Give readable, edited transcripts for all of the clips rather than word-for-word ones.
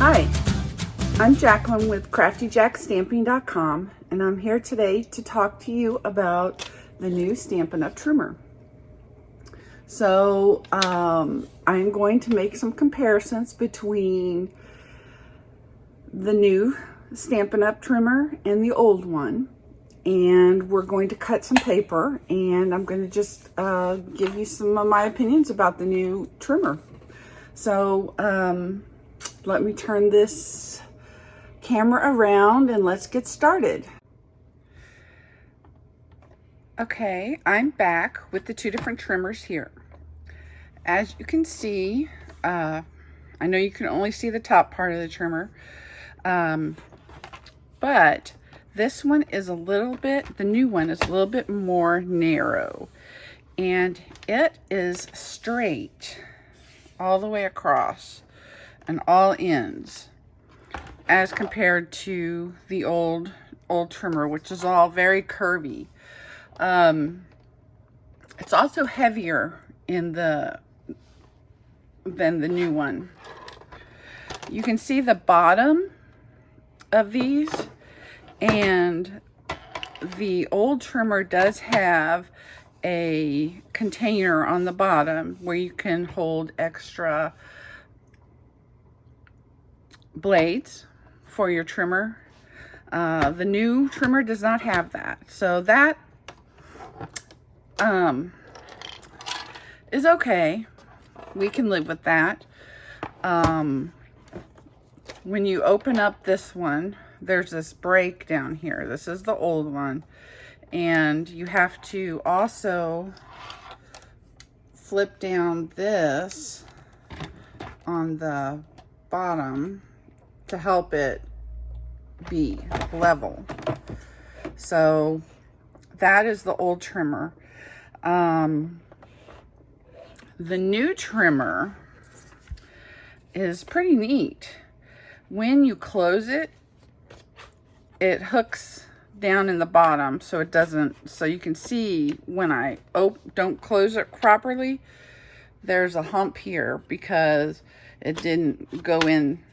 Hi, I'm Jacqueline with CraftyJackStamping.com, and I'm here today to talk to you about the new Stampin' Up! Trimmer. So I'm going to make some comparisons between the new Stampin' Up! Trimmer and the old one, and we're going to cut some paper, and I'm going to just give you some of my opinions about the new trimmer. So let me turn this camera around and let's get started. Okay, I'm back with the two different trimmers here. As you can see, I know you can only see the top part of the trimmer, but this one is a little bit, the new one is a little bit more narrow, and it is straight all the way across and all ends, as compared to the old trimmer, which is all very curvy. It's also heavier in than the new one. You can see the bottom of these, and the old trimmer does have a container on the bottom where you can hold extra blades for your trimmer. The new trimmer does not have that, so that is okay. We can live with that. When you open up this one, there's this break down here. This is the old one, and you have to also flip down this on the bottom to help it be level. So that is the old trimmer. The new trimmer is pretty neat. When you close it, it hooks down in the bottom, so it doesn't, so you can see when I don't close it properly, there's a hump here because it didn't go in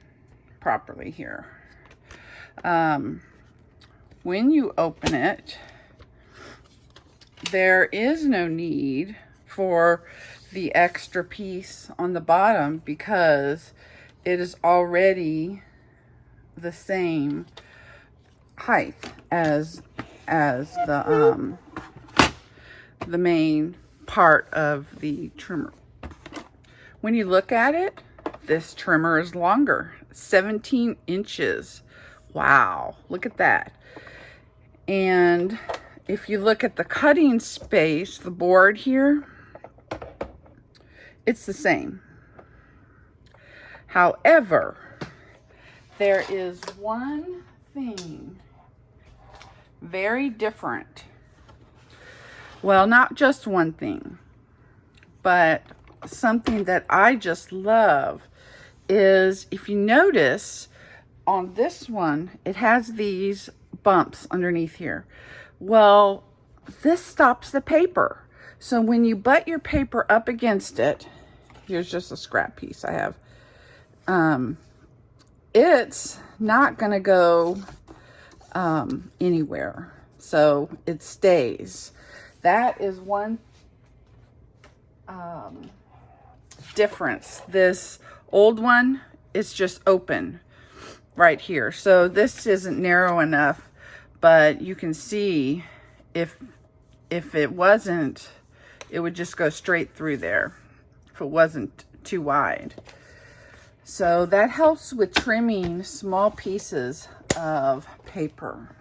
properly here. When you open it, there is no need for the extra piece on the bottom because it is already the same height as the main part of the trimmer. When you look at it, this trimmer is longer, 17 inches. Wow, look at that. And if you look at the cutting space, the board here, it's the same. However, there is one thing very different. Well, not just one thing, but something that I just love is, if you notice on this one, it has these bumps underneath here. Well, this stops the paper. So when you butt your paper up against it, here's just a scrap piece I have. It's not gonna go anywhere, so it stays. That is one difference. This old one is just open right here, so this isn't narrow enough, but you can see if it wasn't, it would just go straight through there if it wasn't too wide. So that helps with trimming small pieces of paper.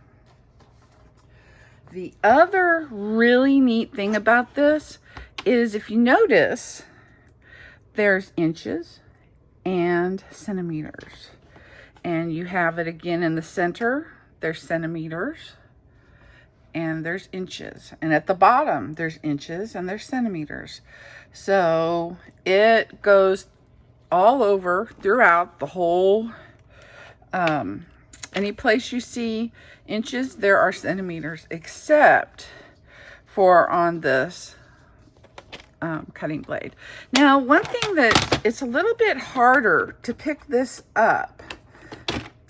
The other really neat thing about this is, if you notice, there's inches and centimeters. And you have it again in the center, there's centimeters and there's inches. And at the bottom, there's inches and there's centimeters. So it goes all over throughout the whole, any place you see inches, there are centimeters, except for on this cutting blade. Now, one thing that it's a little bit harder to pick this up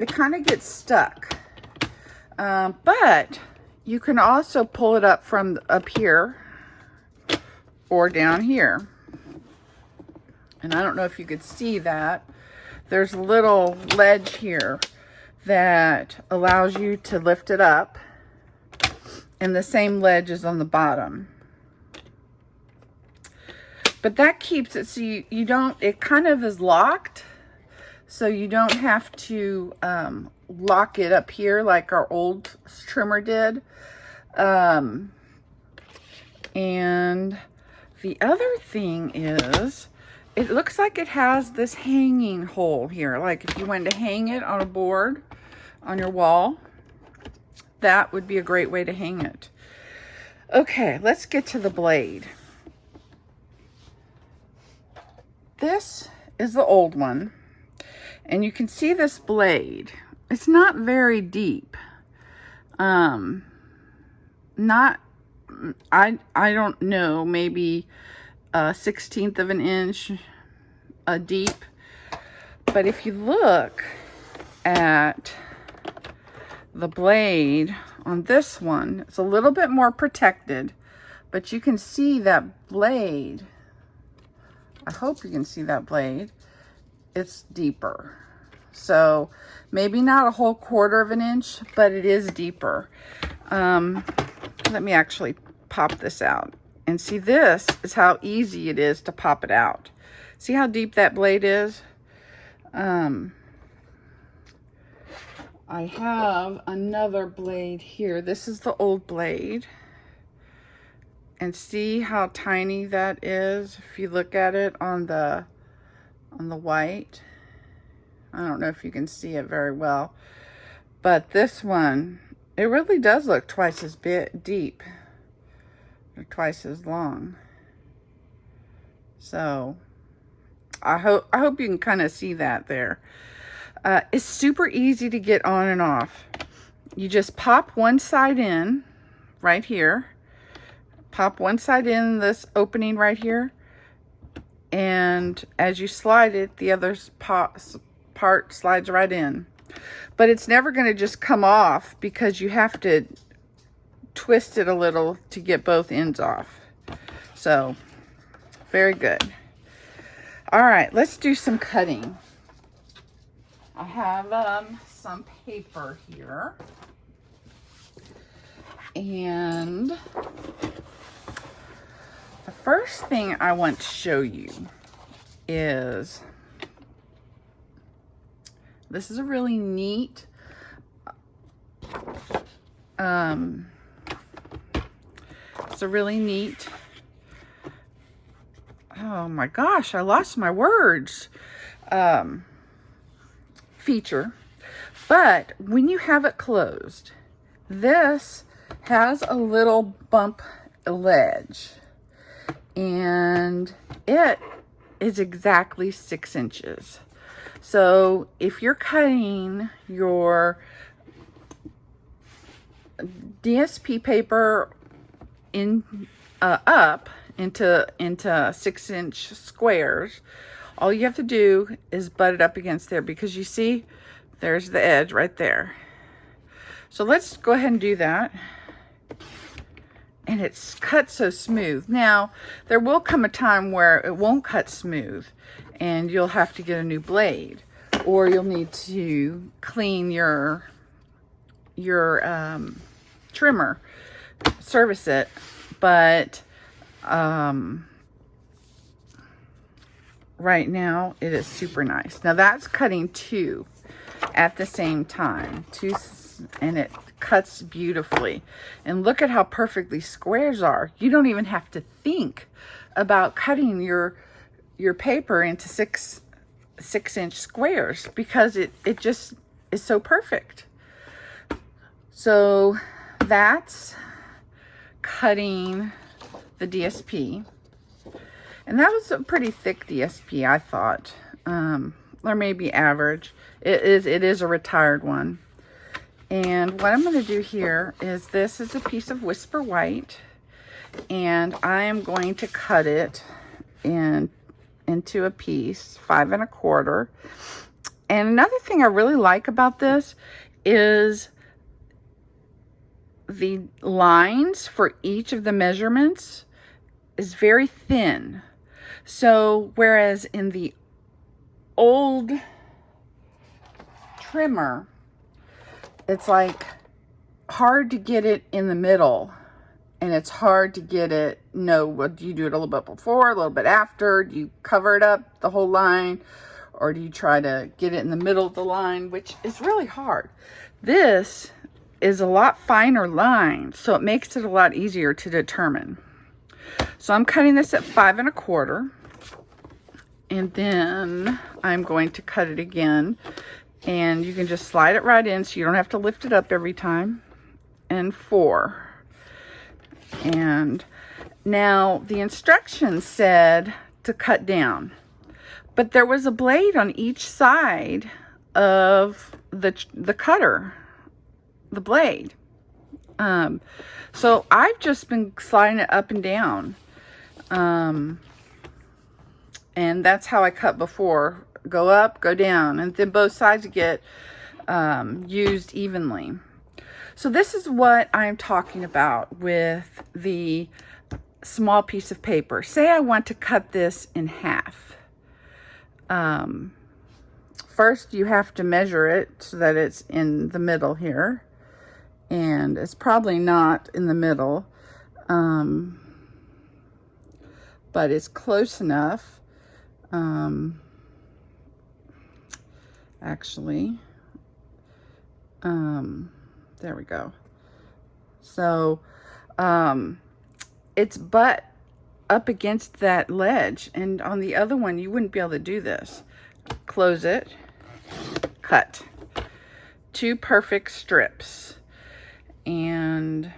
they kind of get stuck. But you can also pull it up from up here or down here. And I don't know if you could see that. There's a little ledge here that allows you to lift it up. And the same ledge is on the bottom. But that keeps it so you don't, it kind of is locked. So you don't have to lock it up here like our old trimmer did. And the other thing is, it looks like it has this hanging hole here. Like if you wanted to hang it on a board on your wall, that would be a great way to hang it. Okay, let's get to the blade. This is the old one. And you can see this blade. It's not very deep. I don't know, maybe a 1/16 of an inch deep. But if you look at the blade on this one, it's a little bit more protected, but you can see that blade. I hope you can see that blade. It's deeper. So maybe not a whole 1/4 of an inch, but it is deeper. Let me actually pop this out and see. This is how easy it is to pop it out. See how deep that blade is? I have another blade here. This is the old blade. And see how tiny that is if you look at it on the white. I don't know if you can see it very well. But this one, it really does look twice as deep. Or twice as long. So I hope you can kind of see that there. It's super easy to get on and off. You just pop one side in right here. Pop one side in this opening right here. And as you slide it, the other part slides right in. But it's never going to just come off because you have to twist it a little to get both ends off. So, very good. All right, let's do some cutting. I have some paper here. And the first thing I want to show you is, this is a really neat, oh my gosh, I lost my words, feature. But when you have it closed, this has a little bump ledge. And it is exactly 6 inches. So if you're cutting your DSP paper up into 6-inch squares, all you have to do is butt it up against there, because you see there's the edge right there. So let's go ahead and do that. And it's cut so smooth. Now, there will come a time where it won't cut smooth and you'll have to get a new blade, or you'll need to clean your trimmer, service it. But right now it is super nice. Now that's cutting 2 at the same time, and it cuts beautifully. And look at how perfectly squares are. You don't even have to think about cutting your paper into 6-inch squares, because it just is so perfect. So that's cutting the DSP. And that was a pretty thick DSP, I thought. Or maybe average. It is a retired one. And what I'm going to do here is, this is a piece of Whisper White, and I am going to cut it into a piece, 5 1/4. And another thing I really like about this is the lines for each of the measurements is very thin. So whereas in the old trimmer, it's like hard to get it in the middle, and it's hard to get it, what do you do it a little bit before, a little bit after? Do you cover it up the whole line, or do you try to get it in the middle of the line, which is really hard. This is a lot finer line, so it makes it a lot easier to determine. So I'm cutting this at 5 1/4, and then I'm going to cut it again, and you can just slide it right in so you don't have to lift it up every time. And 4. And now the instructions said to cut down, but there was a blade on each side of the cutter, the blade. So I've just been sliding it up and down. And that's how I cut before. Go up, go down, and then both sides get used evenly. So this is what I'm talking about with the small piece of paper. Say I want to cut this in half. First you have to measure it so that it's in the middle here. And it's probably not in the middle, but it's close enough. Actually, there we go. So it's butt up against that ledge, and on the other one you wouldn't be able to do this. Close it, cut. 2 perfect strips. And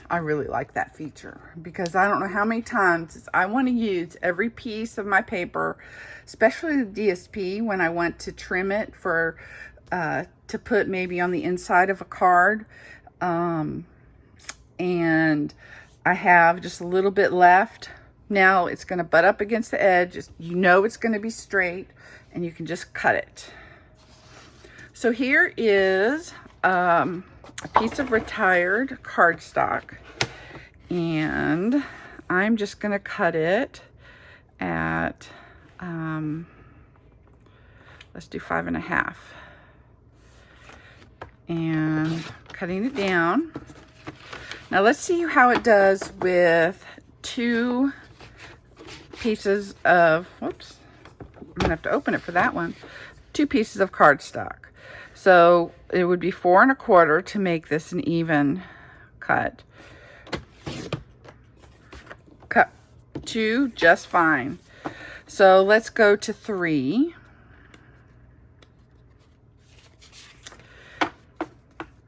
I really like that feature because I don't know how many times I want to use every piece of my paper, especially the DSP, when I want to trim it for to put maybe on the inside of a card. And I have just a little bit left. Now it's going to butt up against the edge. You know it's going to be straight, and you can just cut it. So here is a piece of retired cardstock, and I'm just going to cut it at let's do 5 1/2, and cutting it down. Now let's see how it does with 2 pieces of, whoops, I'm gonna have to open it for that one. 2 pieces of cardstock. So it would be 4 1/4 to make this an even cut. Cut 2 just fine. So let's go to 3.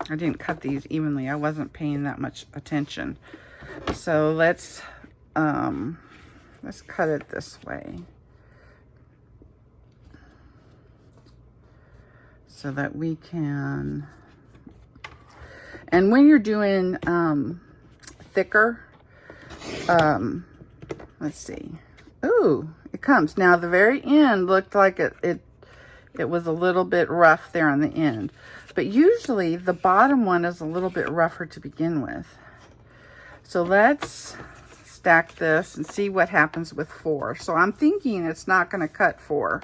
I didn't cut these evenly. I wasn't paying that much attention. So let's cut it this way, so that we can, and when you're doing thicker, let's see. Ooh, it comes. Now the very end looked like it was a little bit rough there on the end, but usually the bottom one is a little bit rougher to begin with. So let's stack this and see what happens with 4. So I'm thinking it's not going to cut 4.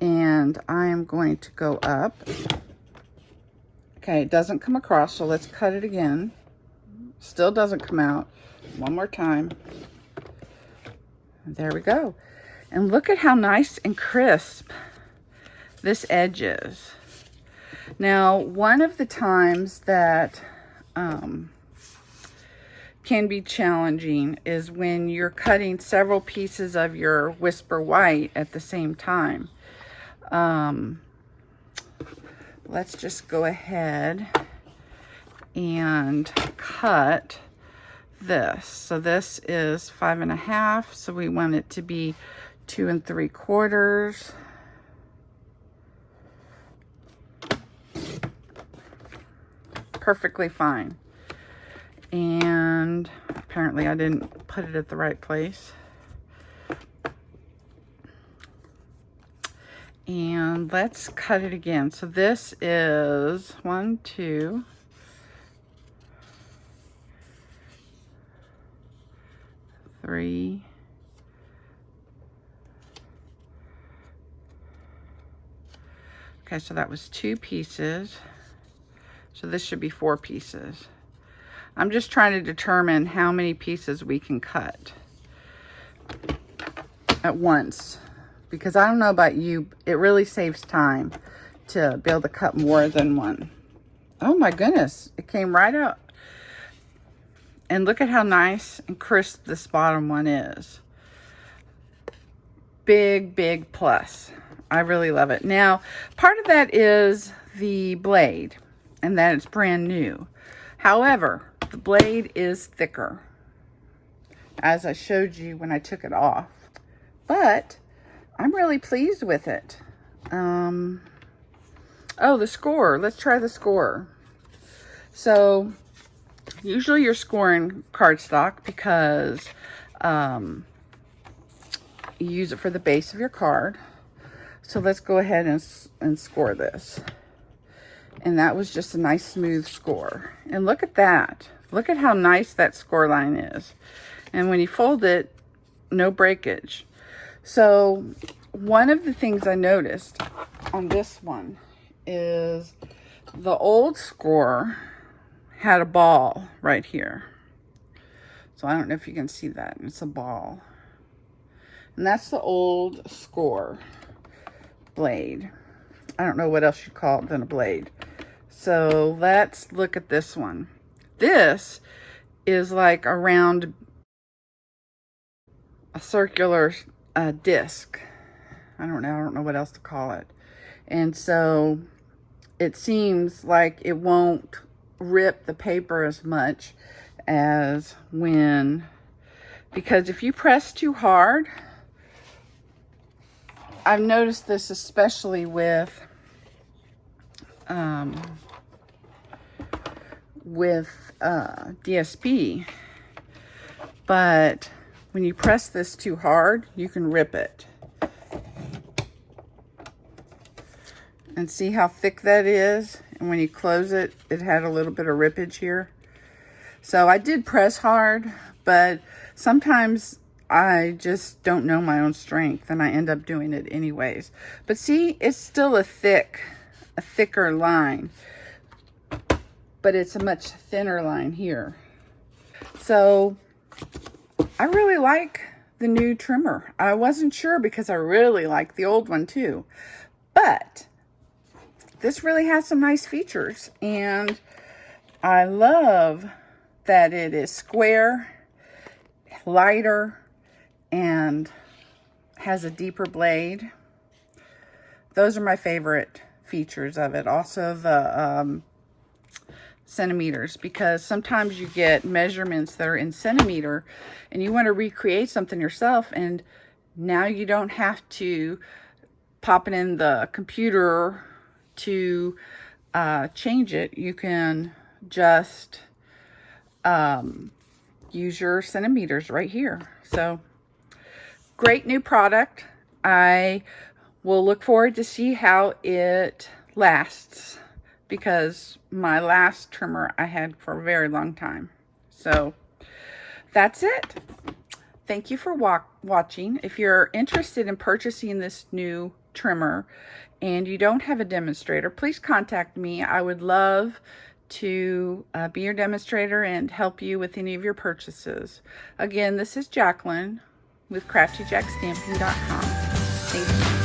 And I am going to go up. Okay, it doesn't come across, so let's cut it again. Still doesn't come out. One more time. There we go. And look at how nice and crisp this edge is. Now, one of the times that can be challenging is when you're cutting several pieces of your Whisper White at the same time. Let's just go ahead and cut this. So this is 5 1/2, so we want it to be 2 3/4. Perfectly fine. And apparently I didn't put it at the right place. And let's cut it again. So this is 1, 2, 3, 4. So that was 2 pieces. So this should be 4 pieces. I'm just trying to determine how many pieces we can cut at once. Because I don't know about you, it really saves time to be able to cut more than one. Oh my goodness, it came right out. And look at how nice and crisp this bottom one is. Big, big plus. I really love it. Now, part of that is the blade and that it's brand new. However, the blade is thicker, as I showed you when I took it off. But I'm really pleased with it. Oh, the score. Let's try the score. So, usually you're scoring cardstock because you use it for the base of your card. So let's go ahead and score this. And that was just a nice smooth score. And look at that. Look at how nice that score line is. And when you fold it, no breakage. So one of the things I noticed on this one is the old score had a ball right here. So I don't know if you can see that. It's a ball. And that's the old score blade. I don't know what else you call it than a blade. So let's look at this one. This is like a round, a circular disc. I don't know what else to call it. And so it seems like it won't rip the paper as much as when, because if you press too hard, I've noticed this especially with DSP, but when you press this too hard, you can rip it. And see how thick that is? And when you close it, it had a little bit of rippage here. So I did press hard, but sometimes I just don't know my own strength and I end up doing it anyways. But see, it's still a thicker line, but it's a much thinner line here. So I really like the new trimmer. I wasn't sure because I really like the old one too, but this really has some nice features, and I love that it is square, lighter, and has a deeper blade. Those are my favorite features of it. Also the centimeters, because sometimes you get measurements that are in centimeter and you want to recreate something yourself, and now you don't have to pop it in the computer to change it. You can just use your centimeters right here. So great new product. I will look forward to see how it lasts, because my last trimmer I had for a very long time. So that's it. Thank you for watching. If you're interested in purchasing this new trimmer and you don't have a demonstrator, please contact me. I would love to be your demonstrator and help you with any of your purchases. Again, this is Jacqueline with CraftyJackStamping.com. Thank you.